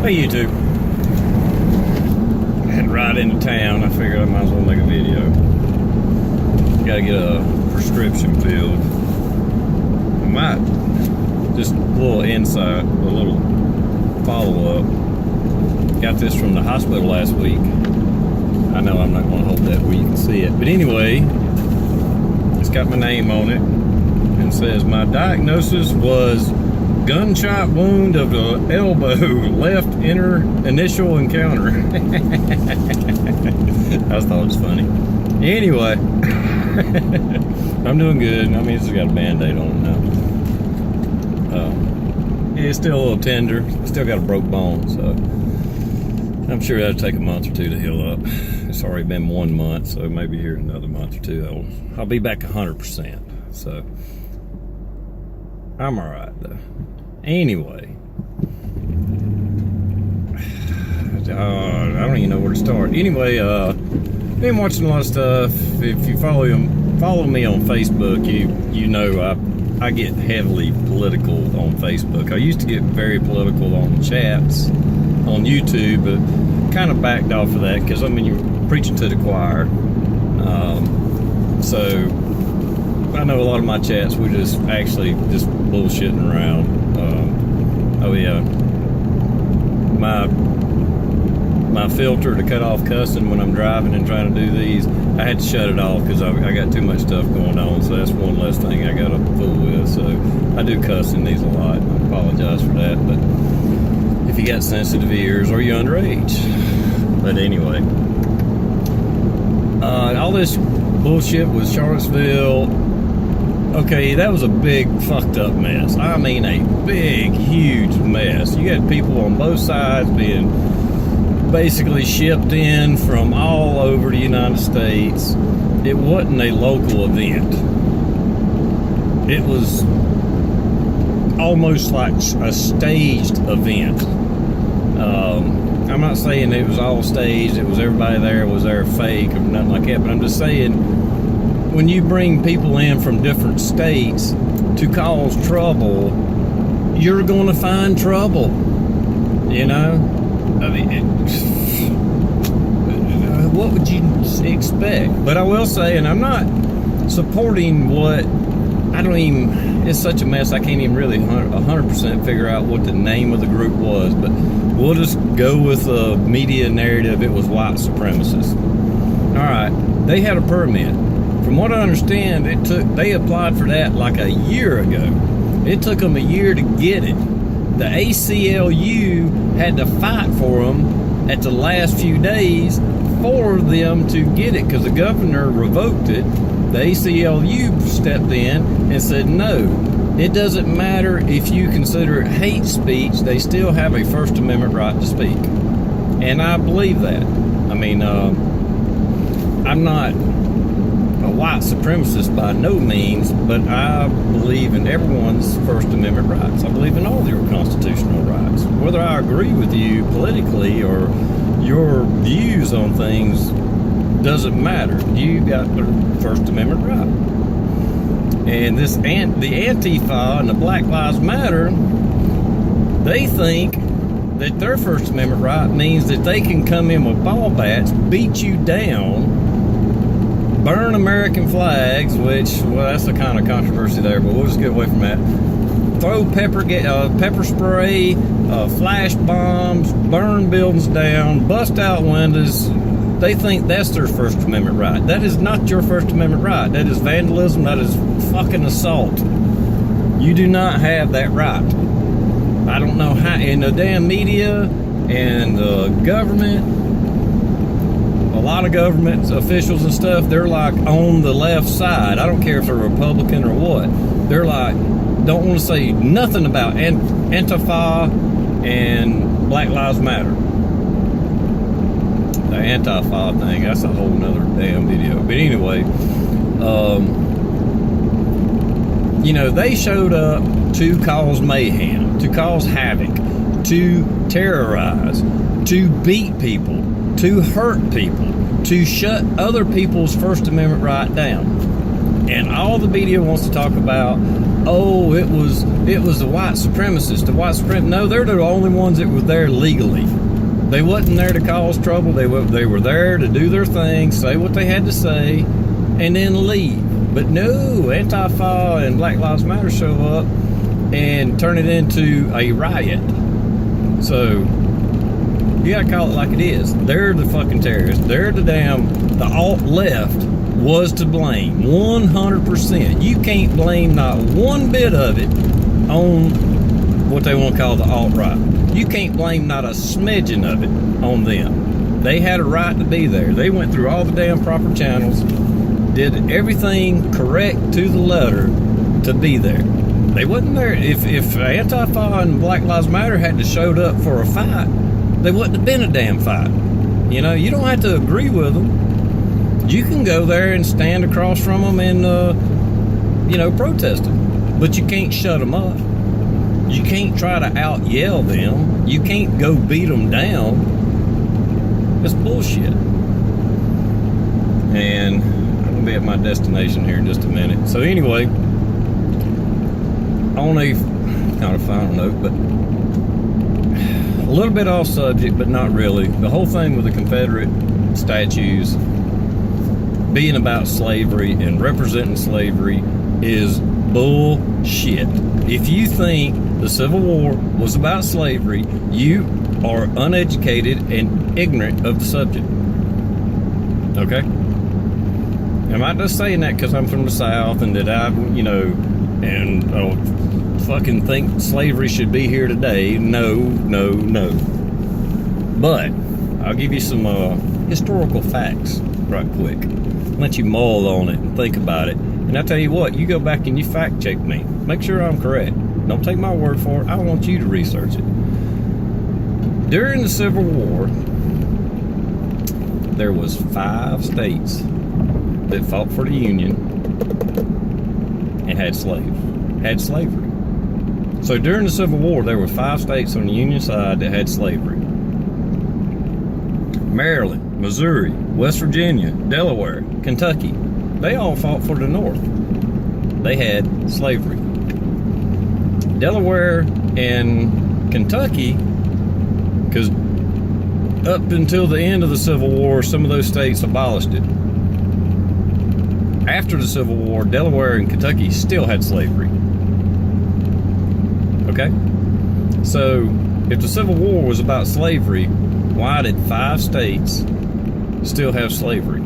Hey YouTube. Heading right into town. I figured I might as well make a video. Gotta get a prescription filled. I might, just a little insight, a little follow-up. Got this from the hospital last week. I know I'm not going to hold that where you can see it. But anyway, it's got my name on it and says my diagnosis was gunshot wound of the elbow, left initial encounter. I just thought it was funny. Anyway, I'm doing good. I mean, it's got a Band-Aid on it now. It's still a little tender. Still got a broke bone, so I'm sure that'll take a month or two to heal up. It's already been 1 month, so maybe here in another month or two, I'll be back 100%. So I'm all right though. Anyway, I don't even know where to start. Anyway, been watching a lot of stuff. If you follow me on Facebook, you know I get heavily political on Facebook. I used to get very political on chats on YouTube, but kind of backed off of that because I mean you're preaching to the choir. So I know a lot of my chats we just bullshitting around. Oh yeah, my filter to cut off cussing when I'm driving and trying to do these, I had to shut it off because I got too much stuff going on. So that's one less thing I got to fool with. So I do cuss in these a lot. I apologize for that, but if you got sensitive ears or you're underage. But anyway, all this bullshit with Charlottesville. Okay, that was a big fucked up mess. I mean a big, huge mess. You had people on both sides being basically shipped in from all over the United States. It wasn't a local event. It was almost like a staged event. I'm not saying it was all staged, it was everybody there was there fake or nothing like that, but I'm just saying when you bring people in from different states to cause trouble, you're going to find trouble, you know? I mean, what would you expect? But I will say, and I'm not supporting it's such a mess, I can't even really 100% figure out what the name of the group was, but we'll just go with the media narrative. It was white supremacists. All right, they had a permit. From what I understand, they applied for that like a year ago. It took them a year to get it. The ACLU had to fight for them at the last few days for them to get it because the governor revoked it. The ACLU stepped in and said, no, it doesn't matter if you consider it hate speech, they still have a First Amendment right to speak. And I believe that. I mean, I'm not a white supremacist by no means, but I believe in everyone's First Amendment rights. I believe in all your constitutional rights. Whether I agree with you politically or your views on things doesn't matter. You got the First Amendment right. And the Antifa and the Black Lives Matter, they think that their First Amendment right means that they can come in with ball bats, beat you down, burn American flags, which, well, that's the kind of controversy there, but we'll just get away from that. Throw pepper spray, flash bombs, burn buildings down, bust out windows. They think that's their First Amendment right. That is not your First Amendment right. That is vandalism. That is fucking assault. You do not have that right. I don't know how, in the damn media and the government, a lot of government officials and stuff, they're like on the left side. I don't care if they're Republican or what. They're like, don't want to say nothing about Antifa and Black Lives Matter. The Antifa thing, that's a whole nother damn video. But anyway, you know, they showed up to cause mayhem, to cause havoc, to terrorize, to beat people, to hurt people, to shut other people's First Amendment right down. And all the media wants to talk about, oh, it was the white supremacists. No, they're the only ones that were there legally. They wasn't there to cause trouble. They were there to do their thing, say what they had to say, and then leave. But no, Antifa and Black Lives Matter show up and turn it into a riot. So you gotta call it like it is. They're the fucking terrorists. They're the alt left was to blame 100%. You can't blame not one bit of it on what they want to call the alt-right. You can't blame not a smidgen of it on them. They had a right to be there. They went through all the damn proper channels, did everything correct to the letter to be there. They wasn't there. If Antifa and Black Lives Matter hadn't showed up for a fight, they wouldn't have been a damn fight. You know, you don't have to agree with them. You can go there and stand across from them and, you know, protest them. But you can't shut them up. You can't try to out-yell them. You can't go beat them down. It's bullshit. And I'm going to be at my destination here in just a minute. So anyway, on a kind of final note, but a little bit off subject, but not really. The whole thing with the Confederate statues being about slavery and representing slavery is bullshit. If you think the Civil War was about slavery, you are uneducated and ignorant of the subject. Okay? Am I just saying that because I'm from the South and that I, you know, and fucking think slavery should be here today? No. But I'll give you some historical facts right quick. Let you mull on it and think about it. And I tell you what, you go back and you fact check me. Make sure I'm correct. Don't take my word for it. I want you to research it. During the Civil War, there was 5 states that fought for the Union and had slavery. So during the Civil War, there were 5 states on the Union side that had slavery. Maryland, Missouri, West Virginia, Delaware, Kentucky. They all fought for the North. They had slavery. Delaware and Kentucky, because up until the end of the Civil War, some of those states abolished it. After the Civil War, Delaware and Kentucky still had slavery. Okay? So, if the Civil War was about slavery, why did 5 states still have slavery?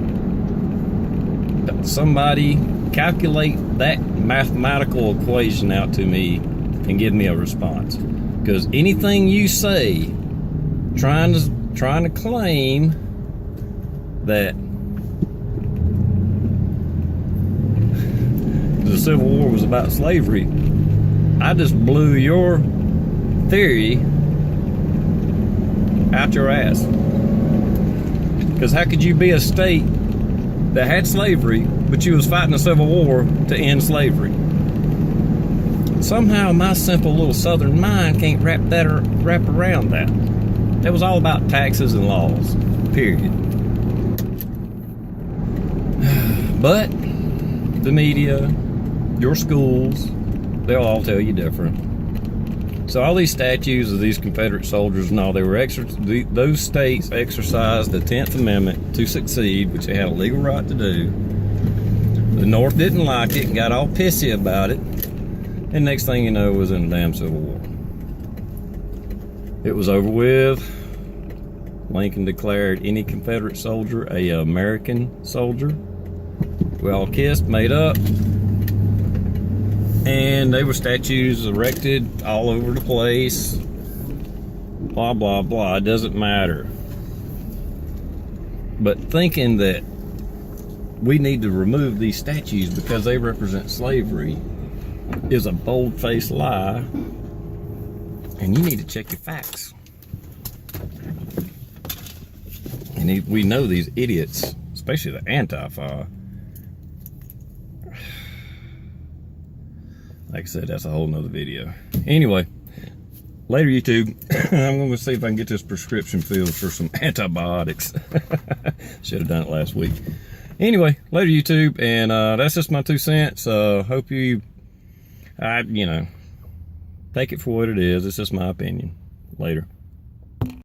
Somebody calculate that mathematical equation out to me and give me a response. Because anything you say trying to claim that the Civil War was about slavery, I just blew your theory out your ass. Because how could you be a state that had slavery, but you was fighting a Civil War to end slavery? Somehow my simple little southern mind can't wrap around that. It was all about taxes and laws, period. But the media, your schools, they'll all tell you different. So all these statues of these Confederate soldiers and all, those states exercised the 10th Amendment to succeed, which they had a legal right to do. The North didn't like it and got all pissy about it. And next thing you know, it was in the damn Civil War. It was over with. Lincoln declared any Confederate soldier a American soldier. We all kissed, made up. And there were statues erected all over the place. Blah, blah, blah. It doesn't matter. But thinking that we need to remove these statues because they represent slavery is a bold-faced lie. And you need to check your facts. And we know these idiots, especially the Antifa. Like I said, that's a whole nother video. Anyway, later YouTube, I'm going to see if I can get this prescription filled for some antibiotics. Should have done it last week. Anyway, later YouTube, and that's just my 2 cents. Hope you, you know, take it for what it is. It's just my opinion. Later.